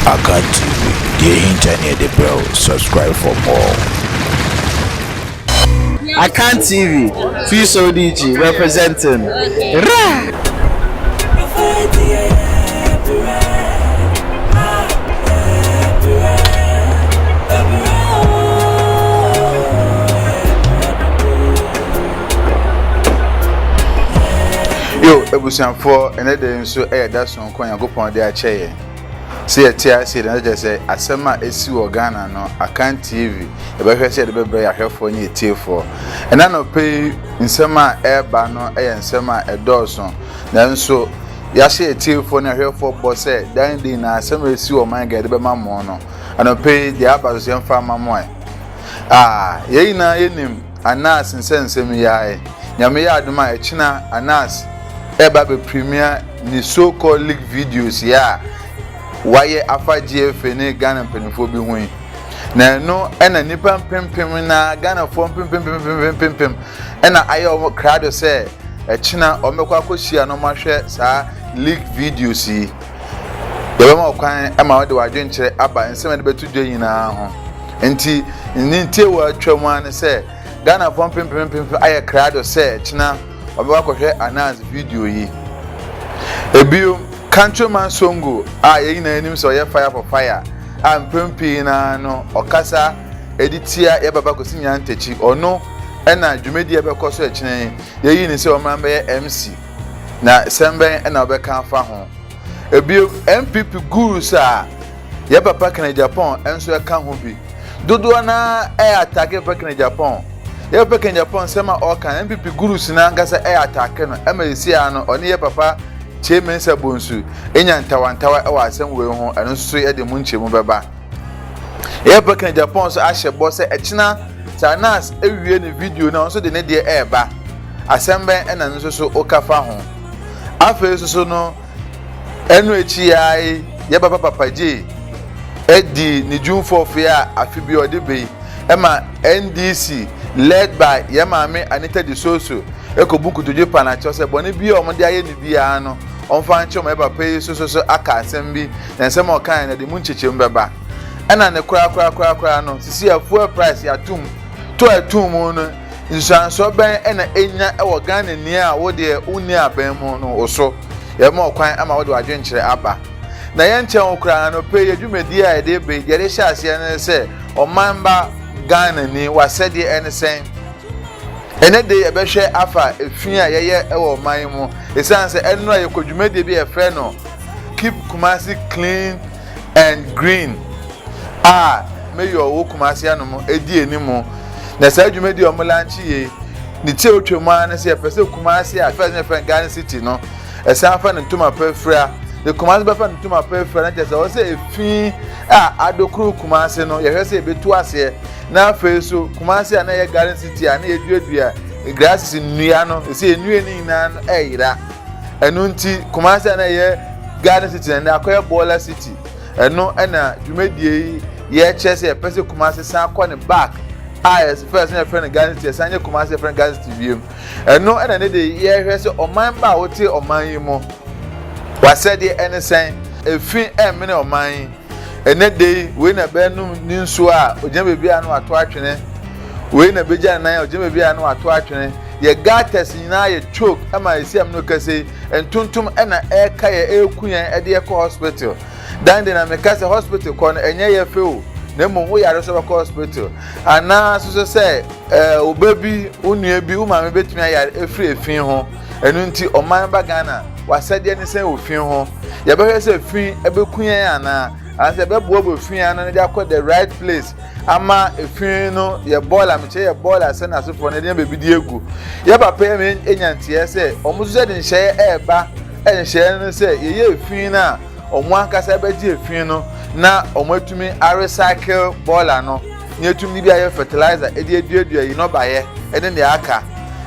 Akan TV, the internet, the bell. Subscribe for more. Akan TV, Fiso DG representing. Yo, ebusianfo ene de nso da so nkon Yakopon de akyeye. Se yetia se de je say asema esi wo Ghana no Akan TV e be hwe se de bebre ahwefo ni etiefo. Ena no pay nsema eba no nsema edoso. Na nso ya se etiefo na ahwefo bo se dan din na asema esi wo man ga de be mammo no. Ano pay de aba so yemfa mammo ye na yenim Anas nsensem yae. Nyame ya aduma echina Anas eba be premier ni so-called leak videos ya waye afa GF ne Ghana penifo bi hu na no ena nipa pempem na Ghana fo pempem ena ayo crowd say echina omekwa akohia no mahwe sa leak videos yi yebe ma okwan ema wode wadwen kire aba nsema de betu dwe nyina ho enti ntie wa twam an say Ghana fo pempem aye crowd say echina obekwa kohwe Anas video yi ebio Countryman Songo ye na enim so ye fire for fire ampempi na no okasa editia ye baba kosi nyantechi ono ena dwumedi ye bekoso echine ye yi ni se omran be MC na semben ena obeka afa ho ebio MPP gurus ye papa kan Japan enso e kan ho bi dodo na attack papa kan Japan ye papa kan Japan sema o kan MPP gurus na ngasa attack no emerisi ano oni ye papa Chairman Sabonsu, enya ntawantawa ewa asem we ho eno so ye de mu nchemu beba. E back Japan so ahye boss echina Anas ewie ne video na so de ne de eba. Asem ben ena nso so okafa ho. Afa so no enu echi yai ye baba papa je edi ni June 4th ya afibi ode be ema NDC led by Yemame Anita Disoso ekobuku to Japan na chose boni bi o mo de aye ni bia no onfa nche mo eba pay so aka asem bi na nsem o kan na de mu nchechem beba ena ne kura no sisi afu price ya tum to atum no nsanso ben ena enya e wo Ghana ni a wo de uni aban mu no oso ye mo kwan ama wo de wadwen kire aba na ye nche wo kura no pay adwumedi a de be ye de hyase ne se o mamba Ghana ni wasede enesen ene de ebehwe afa efin a yeye ewo man mu esanse enno ye kodwumede bi efe no keep Kumasi clean and green meyo wo Kumasi anomo edi enimu na sa dwumede o mulanchi ye ni tie otwemu an se epese Kumasi a first ne Ghana city no esanfa ne ntuma pefra the Kumasi befa ne ntuma pefra na tese o se efin adokuru Kumasi no ye hwese ebetu ase na feso Kumasi na ye Ghana city na ye duadua grass nnua no se nnua ni na eyira enu nti Kumasi na ye Ghana city na akoye Bola city enu na dwumedie ye chese ye pese Kumasi san akọ ne back as first na friend Ghana city san ye Kumasi friend Ghana city wiem enu na ne de ye hwese oman ba wote oman yi mo wasede enesen efin emene oman ene dey we na benum ni nso a ojan bebi anu ato atwene we na beja nan ojan bebi anu ato atwene ye gates nyina ye choke ama esiam no kase entuntum ena eka ye ekuyan ede ye ko hospital dan de na me kase hospital ko no enye ye feo na mo wo yare so ko hospital ana so say obabi unue bi uma me betumi ayare efri efin ho enu nti oman ba Ghana wasade ne sen ofin ho ye be hwese efin ebekuyan ana ase be buobo fia no de akọ the right place ama efin no ye ball amche ye ball ase na so for ne de be bidi egu ye papa me enyantie se omuzo de nhye eba enhye no se ye efin na omo akasa be di efin no na omo atumi recycle ball no ne atumi bi aye fertilizer e de eduadua yi no ba ye e de ne aka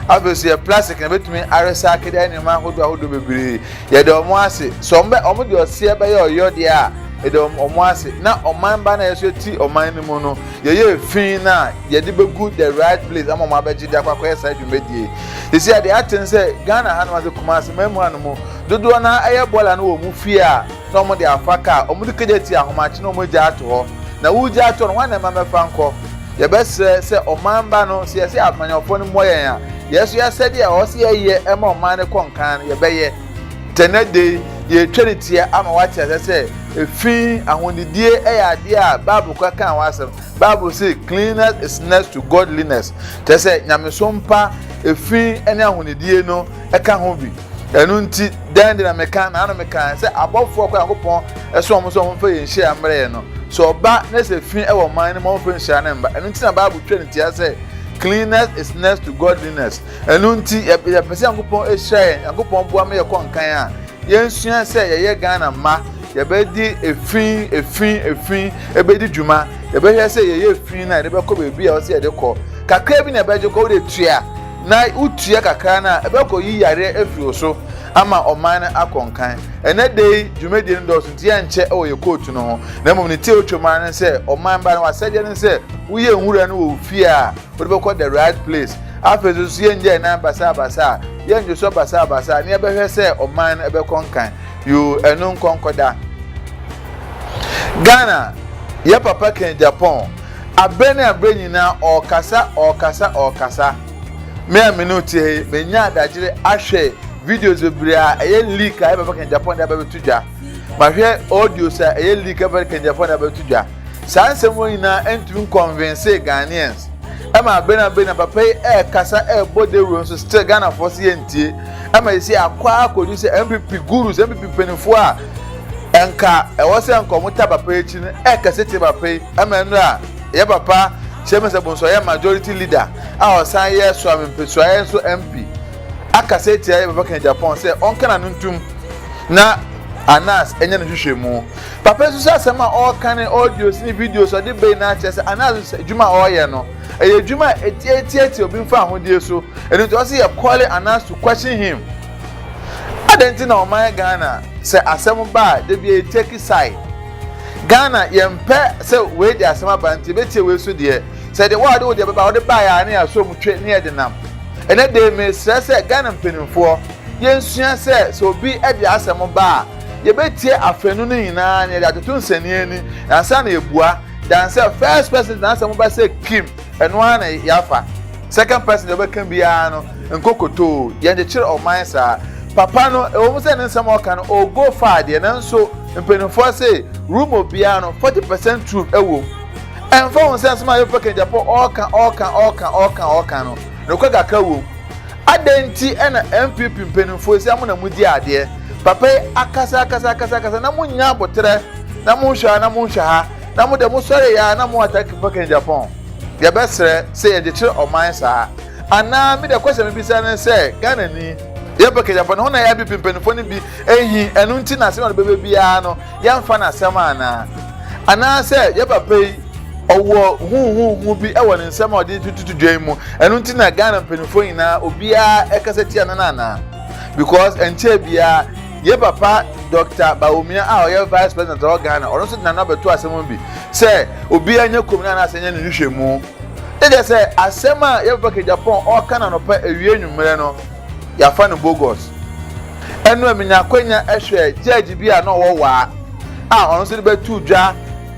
obviously plastic na betumi recycle de animal hodo bebre ye de omo ase so omo de ose be ye oyo de a edom omwase na omamba na yeso ti oman ni mu no ye fin na ye de begu the right place am omabeji de akwakọ esa dwumedie isi ade aten se Ghana ha na Kumasi memu anu mu dodo na aye bola na wo mu fie a na omo de afaka omo de kejeti ahomachi na omo gya ato ho na wo gya ato no wan na mamefa nko ye besre se omamba no se yesi amanyofo no moyen a yeso ya sede a o se ye ema oman ne konkan ye beye tenede ye trinity ama wache se efi ahonidie ade a Bible kan wasem Bible say cleanness is next to godliness te se nyamesompa efi ene ahonidie no eka ho bi enu nti den na meka na meka se abofo kwa yakopon eso omo so omo fa ye hia amre no so ba na se fi ewo man ne mo fa hia na mba enu nti na Bible trinity say cleanness is next to godliness enu nti ya pese yakopon ehia yakopon bua me ye konkan a yensua se ye Ghana ma ye be di efin ebedi djuma ye be hwe se ye efin na de be ko bebi a o se ye de ko kakra bi na be je ko de tua na utua kakra na ebe ko yi yare efiri so ama oman akonkan ene dey djumedi ndo so tie nche o ye coach no ho na mom ne tie otwoma ne se oman ba na wasede ne se uye nwura no wo fie a wo be ko the right place afezo so ye nje na basa ye nje so basa ne ebe hwe se oman ebe konkan you enu nkonkoda Ghana ye papa ken Japan abene abrenyina okasa me minuti me nya adagire ahwe videos ebria eye leak aye papa ken Japan da ba betudwa ma hwe audio sa eye leak papa ken Japan da ba betudwa sansem wonyina entumi convince Ghanaians ama abena papa kasa bode ro so still Ghana for se yentie ama yesi akwa produce MPP gurus MPP penifo a enka ewose enkomuta papa echi ne kasete papa ama enu a ye papa chemese bonso ye majority leader a osan ye so ampeso ye so MP akasete ye papa ken Japan say onka na ntum na Anas enye no hwehwemu papa so asema all kan audios ni videos o de be na chese Anas juma oye no eye juma eti obi mfa ahodie so enu to say ye call Anas to question him adenti na oman Ghana say asem ba de be take side Ghana yempe say we de asem abanti betie we so de say the word we de ba we ba ya na so mutwe na de nam ene de me say Ghana mpenimfo yensua say so bi e de asem ba ye betie afenu no nyina na de atoto nsani ani ansa na ebua dan say first person na asem ba say Kim eno ana yafa second person de be kan bia no nkokoto ye de kire oman sa papa no ewo se ne nsem oka no o go far de na nso mpenifo say room obia no 40% truth ewo enfa won se nsem ayo peke Japan oka no no kwa gaka wo adenti ena MPP mpenifo se amuna mudi ade papa akasa na munya abotre na munhwa ha na mu de mu sore ya na mu attack peke Japan ya besre say ye de kire oman sa ana mi de question bi se ne se Ghana ni ye peke Japan ho na ya bi pimpenfo ni bi ehi enu nti na se no bebe bia no ya mfa na sema ana se ye papa owo hu bi e woni nsema odi tutu dwan mu enu nti na Ghana pimpenfo ina obia ekaseti ana because enche bia ye papa Dr. Baumia a oye vice president of Ghana or so na no beto asemo bi se obia nya komuna na asenya ne hwehwemu e se asema ye peke Japan o kana no pa ewie nwumere no ya fa no bogus enu eminya kwenya ehwe judge bi a no wo wa a ono so be tu dwa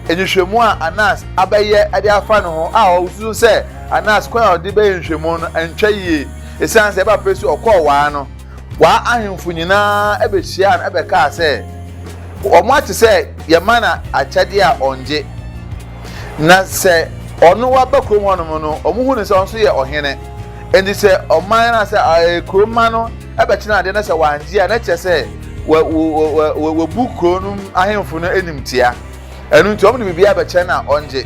enhwemu a Anas abaye ade afa no ho a osusu se Anas kwa ode be enhwemu no entwa yie esanse ba pesu okọ wa no wa ahemfu nyina ebe hia ebe ka se omo ate se ye mana achade a onje na se ono wa bakrom hono no omo hu ne se onso ye ohene endi se oman na se kroma no ebe china ade na se wanje a na che se we bukro no ahemfu no enimtia enu nti omo ne bibia be china onje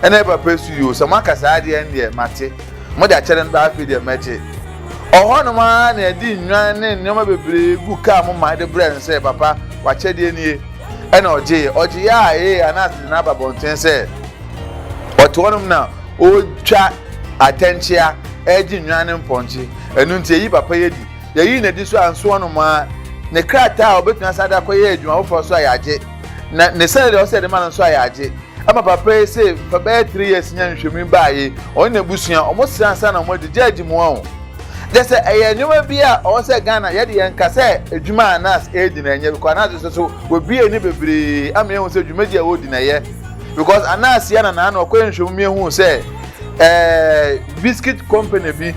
ena eba pesu yo se makasa ade ende mate mo da chere nda afi de meche ohono ma na edi nwan ne nyoma bebre buka mo ma de brand se papa wa chede nie ena oje ya Anas na babonten se otonum na o twa atentia eji nwan mponchi enu nti yi papa yedi yi na di so anso no ma ne krata obetuna sada koye adwuma wo for so ayaje na ne sele de o se de man so ayaje ama papa say for be 3 years nya nhwemi baaye on na busua omo siansa na mo de jaji mo Just a new beer or say Ghana, yet and Casse, a Juma and us, aid in a year, because so will be a neighbor. I mean, you made your wood in a year. Because Anas Yan and Anno Queen show me who say, biscuit company be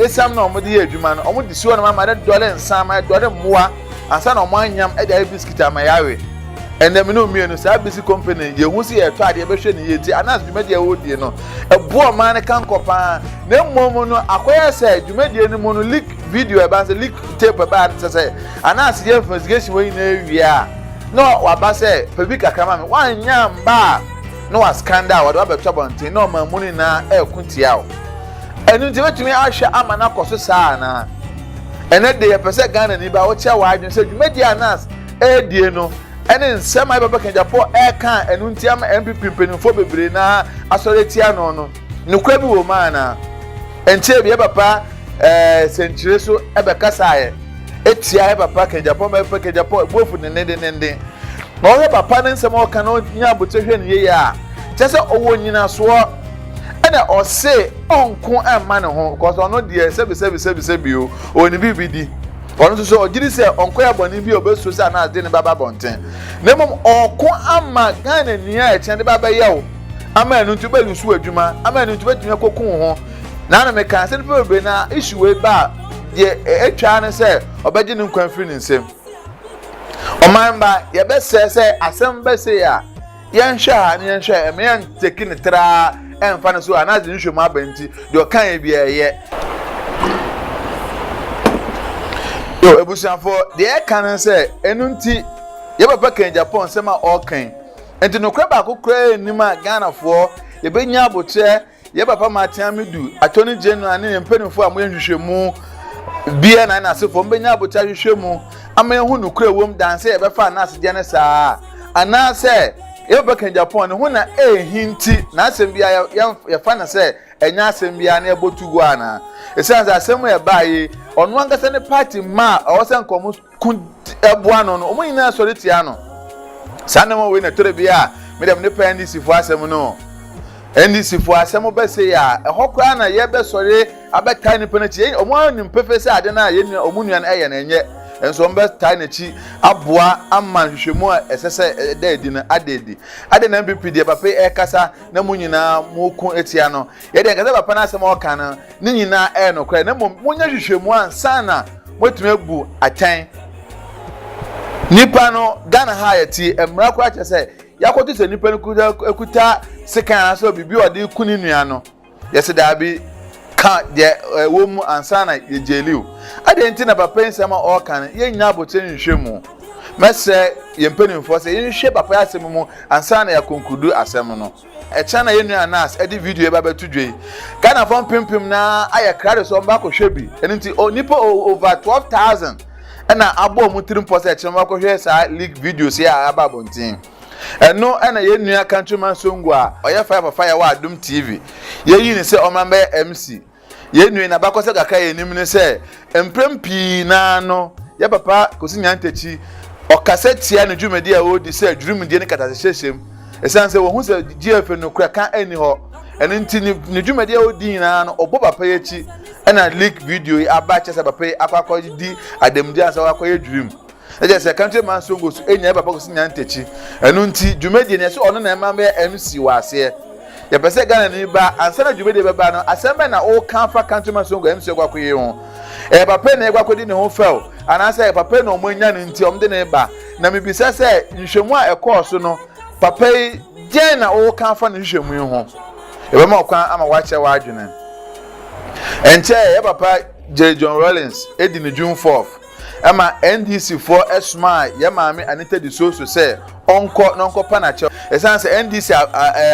some normally a Juman, almost the sooner my mother dollar and some I dollar more, and son of mine yam at a biscuit at my eye. And then no me and busy company, you won't see a try the version yet, and as you made your wood, you know. A poor man can't copa. No more, acquire said, you made your mono leak video about the leak tape about say, and as the investigation when we are. No, what I say, Pebika come on, one yam bar. No a scandal, whatever trouble, no my money na kuntiao. And you to me, I shall amanako sana. And that day, a person gun and about your wife and said, you made your nas, dear no. And then some I can Japan air can and untiam MP penny for Brina, Asoletiano, no crabby woman. And tell me, Papa, Century so Ebacasai. Etia Papa can Japan, Papa Japan, both with the ending. No, Papa and some more cannot nyabutation ye. Just a one in a swore. And I say, Uncle and man home, because I know the service you or the BBD. One to so did say Uncle Bonibi or Susana didn't Baba Bonten. Nemum or Ko Amma Ghana near Chandy Baba Yao. A man to Belu Suejuma, a man to bet me a cocoon. Nana me can send for Bena issue a bar. Ye a china say, or Benjamin conference him. O mamba, your best say, assemble say ya. Yansha and Yansha, a man taking the tra and find so another issue my benty, your can't be a yet. Yo, ebusian for the air cannon say, Enunti, Yaba can Japan, Sema all kind. And to no crab, I could cry Nima Ghana for the Benyabo chair, Yaba Martin do, Attorney General and penny for a million shemu, beer and I say from Benyabo shemu. I mean, who no cray womb dance, ever found us Janessa. And now say, Yaba can Japan, when I hinty, Nasim be your fan say, and Nasim be unable to guana. It sounds as somewhere by on one person party ma or some common buano no we na solitiano sanamo we na torebia me dem ne pa ndc fu asem no ndc fu asem be say ya ehokra na ye be sore abetai ne penachi omo anim pefe say ade na ye omunua na eye na enye enso mbe tai na chi aboa amma hwehwemu a esese edi na adedi ade na mpp de papa e kasa na munyina moku etia no ye de kasa papa na asem o kan ni nyina e no kra na munya hwehwemu ansa na motumi abu atan nipa no Ghana ha yeti emra kwa che say yakoto se nipa no ekuta sekan aso bibi ode kuni nua no yesi da bi ka de wo mu ansa na ye jeliu ade nti na papa nsema o kan ye nya abote nhwemu mese ye mpanimfo se ye nhwe papa asem mu ansa na ya konkudu asem no e chana ye nua nas edi video e baba tudwe Ghana fon pimpim na aya krade so mba ko hwebi enti nipa over 12,000 na abo mu 3% chema ko hwe sa leak videos ya ababontin eno na ye nua countryman songwa oya fire wa Adum TV ye yini se o mambe MC ye nua na bakose kaka ye nim ne se emprempi na no ye papa kosi nyantachi o kasetia ne dwumedi a odi se dwumedi ne katasehyehyem esan se wo hu se GF no kra kan ani ho eno nti ne dwumedi a odi na no obo papa ye chi na leak video aba che se papa akwa di adamdi asa akwa ye dwum eje se countryman songo so enya papa kosi nyantachi eno nti dwumedi ne se ono na emambe MC wase ya pese Ghana ni ba ansana dwumedi beba no asembe na o kanfa countryman songo MC kwa koye ho papa na egwa kodi ne ho fel anasa papa na omanya no nti omde na ba na mebisa se nhwemu a ekọ no papa je na o kanfa ne nhwemu ho ma okwan ama wache wa adwene enche papa J John Rollins edi ne June 4th ama NDC for esma ya maame Anita di so se onko panache esanse NDC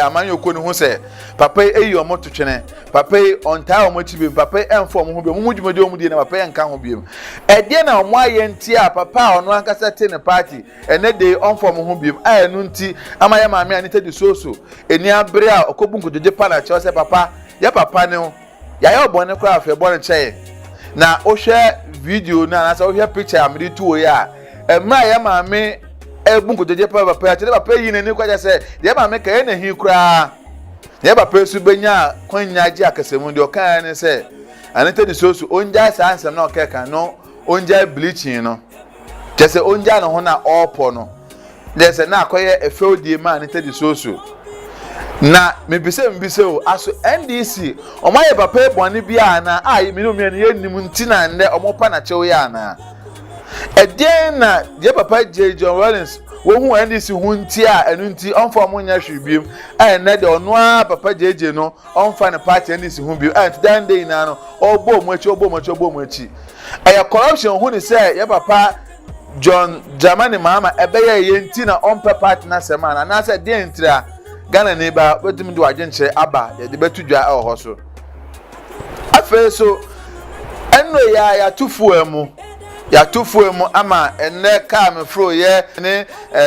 amanyoko ne ho se papa eyi omoto twene papa onta omochibe papa enfo omo ho be mumudwumade omudie na papa enka ho biem ede na omo ayenti a papa ono ankasa te ne party ene de onfo omo ho biem a enu nti ama ya maame Anita di so eni abre a okobunkojeje panache se papa ya papa ne ya obone kwa afa ebone cheye na o hwe video na na so hwe picture amri tuo ya emra ya maame ebunkojeje papa ya tele papa yi ne ni kwa se ya maame ka na hi kura ne ba pesu benya kwanya ji akasemu de okan ne se anete de soso onja sa ansem na okeka no onja bleaching no jese onja no ho na opo no jese na akoye efeodie ma anete de soso na mbise o aso NDC omaye papa ebone bia na ayi minum ye nim ntina nde omopa na chewo ya na eden na je papa John Rawlings wo hu NDC hu nti a enu nti onfa mo nya hwebiem na de ono a papa JJ no onfa ne party NDC hu biem dan dey na no ogbo mo achi aya corruption hu ni say ye papa John Dramani Mahama ebeye ye nti na onpa party na semana na say dey ntira Ghana neighbor wetim do agyenche aba ye de betudwa e ho so afa so enno ya tufu emu ama enne car me fro ye ne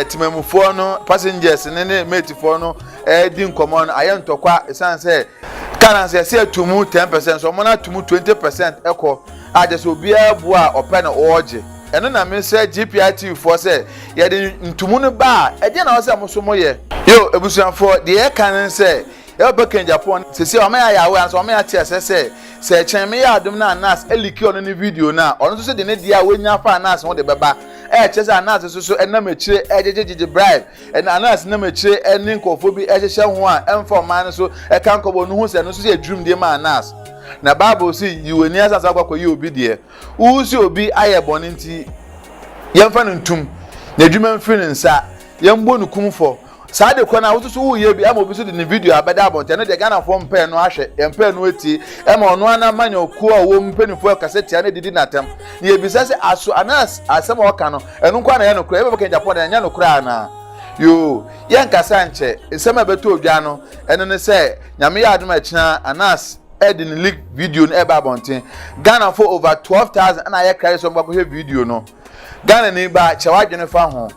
timamufo no passengers ne matefo no di nkomo no ayentokwa esan se kana se atumu 10% so mo na atumu 20% eko aje so bia bu a ope na oje eno na me se GPIT for se ye de ntumu no ba eje na wo se mo so mo ye yo ebusuafo de e kan se e be kan Japan se o me ya we so o me ya tie se chen me ya adum na Anas eliki ono ni video na ono so de ne dia wenya fa Anas ho de beba chese Anas so enna mechire ejejeje bribe en Anas na mechire eni nkofo bi ehehye ho a emfa man so e kan kobo no hu se no so edrum de ma Anas na Bible say yiweni asasa kwakwa yi obi de usi obi ayebone nti yemfa no ntum na edwuma mfiri nsa yembo no kumfo Sade kwana wutusu uye bi ama obisu di video abeda abonte ne de Ghana fo mpe no ahwe mpe no eti ema ono ana manya okuo a wo mpe ni fo kaseti ane didi natem ne ebisa se aso Anas asema oka no enu kwa na ye no kura ebe beka Japan na nya no kura na yo ye nkasa nche esema beto odwa no ene ne se nyame ya aduma china Anas edin leak video no ebe abonte Ghana for over 12,000 ana ye kare so mbako he video no Ghana ne ba chewadwene fa ho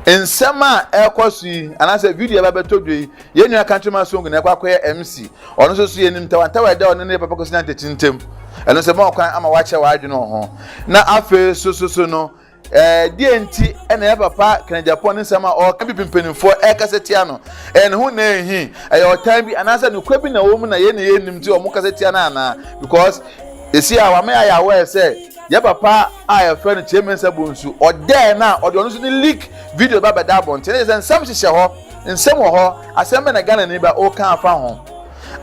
ensema ekosu anase video eba betodwe yenua countryman song na ekwakoye MC ono so yenim tawantawa da ono ne papa ko sinante chintem eno se mo kwan ama wache wadwene ho na afe so no DNT ena papa kan Japan nsema o ka bipimpenifo ekasetia no en hu na ehi otan bi anase no kwabi na wo mu na ye ne yenim ti o mu kasetia na na because esi awame ya we say ya papa a friend chairman sabunsu ode na ode onu so ni leak video baba da bon tene se nsam hye ho nsam ho asem na Ghana ni ba o kan afa ho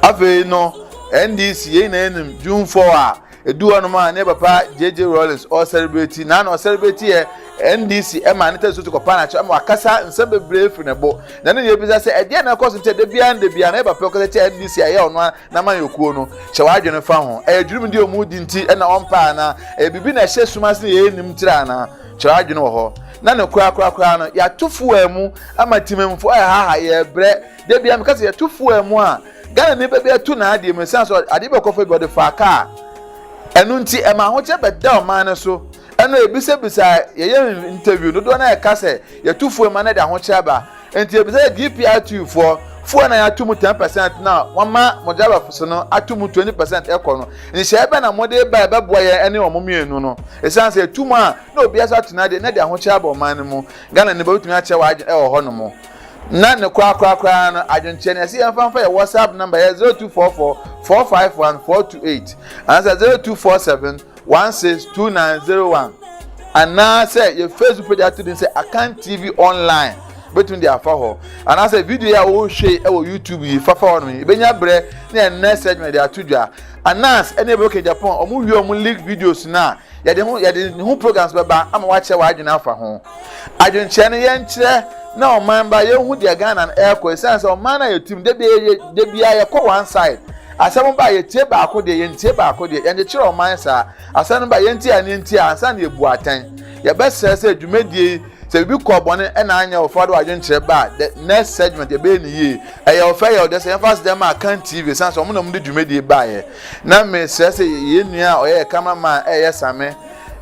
ave no NDC ye na enim June 4 a edu onu ma ne papa JJ Rawlings o celebrate na no celebrate ye NDC e ma ne teso to kopa na cha ma akasa nsam bebre fri ne bo na ne ye bi say e dia na cost te de bia na papa ko te NDC aye onu na man yokuo no che wa adwene fa ho e adwurum di omu di nti e na ompa na e bibi na hye sumase ye nim tira na che wa adwene ho na ne kura no ya tufu emu ama timemfo ha ye bre de bia me kase ya tufu emu a Ghana ne bebe atu na ade me sense ade be kofa bi de fa ka enu nti e ma ho che be da o man so eno ebisa ye interview no do na e kase ya tufu emu na de ho che ba enti ebisa GPIT for na ya tumu 10% na wama mojaba fuso no atumu 20% ekọ no nhyɛ ebe na mode ba ebe boa ye ene omomienu no esanse tumu a na obi asa tuna de na de ahoche aba oman mu Ghana ne ba utumi ache wa ewo ho no mo na ne kwa no adwonche ne se yamfa ya WhatsApp number ya 0244 451 428 ansa 0247 162901 ana say your Facebook page atu din say Akan TV online between the afaho and as a video ya wo hwe e wo YouTube yi fafa ono yi benya bre na next segment dey atudwa Anas ene be Japan omu wi omu leak videos na ya de hu programs beba ama wa che wa adwena afa ho adwenche ne ye nkyere na o man ba ye hu de Ghana na airco sense o man na ye team de bia ye ko one side asem ba ye tie ba akode ye ntie ba akode ye de kyere o man sa asem ba ye ntie ani ntie ansa na ye bu atan ye be sese dwumadie se bi ko bone e na anya ofado adwenkyere ba the next segment e be ni ye e ye ofa ye de se fast dem Akan TV sense o mo na mo de dwumadie ba ye na me sese ye nua o ye cameraman e ye same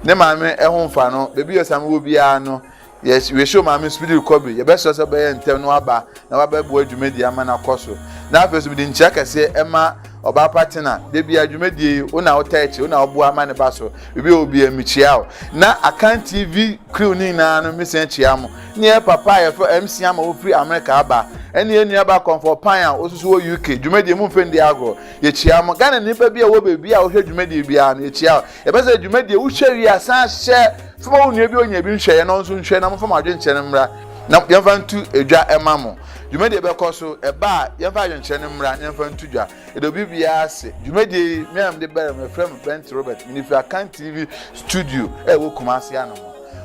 ne maame e ho mfa no bebi ye same wo bia no yes we show maame speed recovery ye be so se be ye ntem no aba na wa ba bu dwumadie ama na koso na afeso bi nchia kase ema oba partner de bia dwumadie una otachi una obo ama ne baso obi amichia na Akan TV crew ni na no mesen chia mo ne papa ya for MC ama ofri America aba ene enu aba comfort pan a osusu wo UK dwumadie mu fendi agro ye chia mo Ghana ni pa bia wo bebi a wo hwe dwumadie bia no ye chia e be se dwumadie wo hwe wi asan hye fo wo nua bi onya bi nhwe ye no nso nhwe na mo fo ma dwe nche ne mra na yemfa ntu edwa ema mo dwumadie be koso eba yemfa adwenche ne mra yemfa ntu dwa edobi bia ase dwumadie me am de bere me frem Brent Robert mini fi Akan TV studio wo Kumasi ano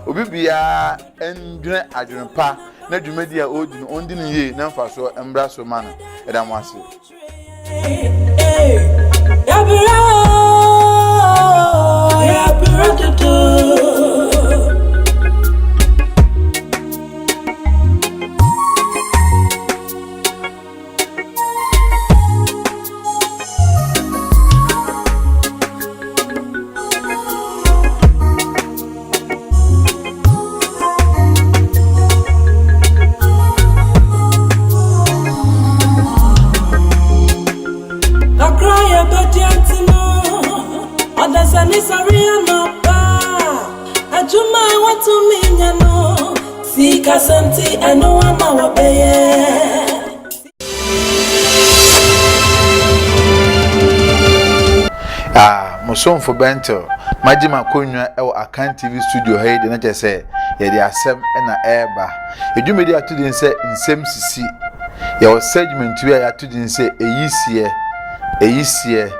obi bia endwene adwenpa na dwumadie a odi no ondi ne ye na mfa so embra so ma no eda mo ase Santi eno ama wabeye Musonfo bento majima konwa ewo Akan TV studio he de na chese ye de asem na eba edwumedi atudin se nsem sisi ye o segment we atudin se eyisie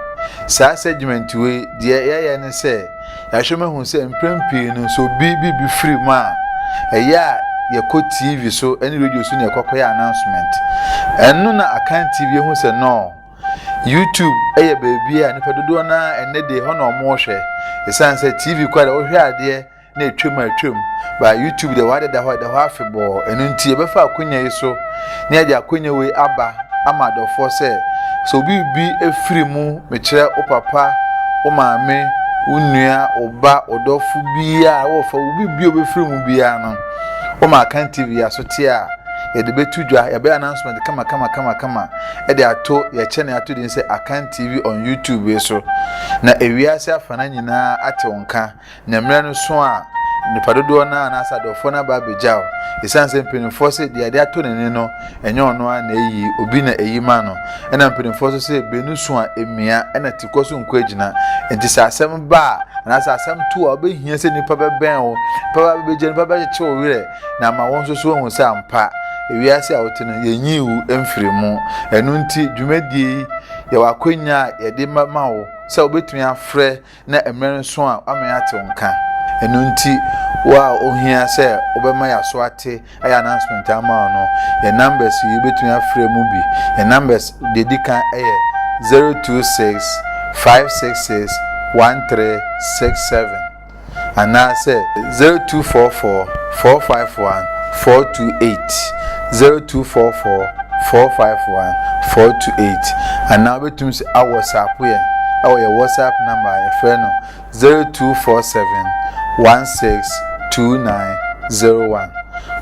sa segment we de ye ne se ya hweme hu se mprempi no so bi free ma eya ye ko TV so any radio so na ekokoya announcement enno na Akan TV hu se no YouTube eye baby a nipa dodo na enne de ho na omo hwe esanse TV kwada wo hwe ade na etwem ba YouTube de wade da ho afebo enu nti e befa akonya yiso na aje akonya we aba amadofo se so bi efiri mu me kire o papa o maame unua oba odofu bia wo fa bi obefiri mu bia no o ma Akan TV asote a ye de betu dwa ye be announcement kama e de ato ye chene ato din se Akan TV on YouTube so na ewiase afana nyina ate wonka na mra no so a nipa dodo na asadofo na ba bejaw esanse mpenfo se de ato ne no enye ono a na eyi obi na eyi ma no na mpenfo so se benu so a emia na tikoso nko agina enti sa asem ba na sa asem tu a obehia se nipa beben wo papa beje nipa beche wo wire na ma won so hu se ampa ewiase a wotene yenyiwu emfiri mu enu nti dwumadie ye wakonya ye de ma wo se obetumi afre na emre so a amenya ate wonka enu nti wa ohia se obema ya so ate aya announcement ama no ye numbers ye betumi afre mu bi ye numbers dedika 026 566 1367 and now say 0244 451 428 0244 451 428 and now between our WhatsApp here our WhatsApp number a friend 0247 162901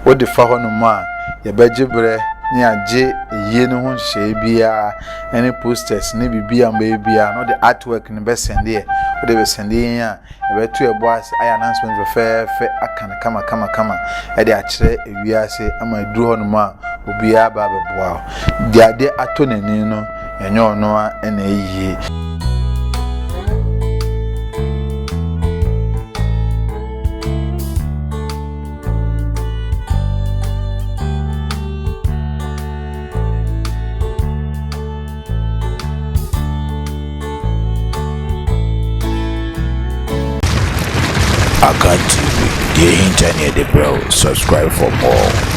what the phone number ya bejibre ni aje ye no ho hye bia any posters ni bibia mbia no the artwork ni be send here what they be sending ya e be to e boys I announcement fe akana kama e de akire ewiase ama duru ho no ma obia ba beboa de ade ato nani no enye ono a na eyi Akan TV, the internet, bro. Subscribe for more.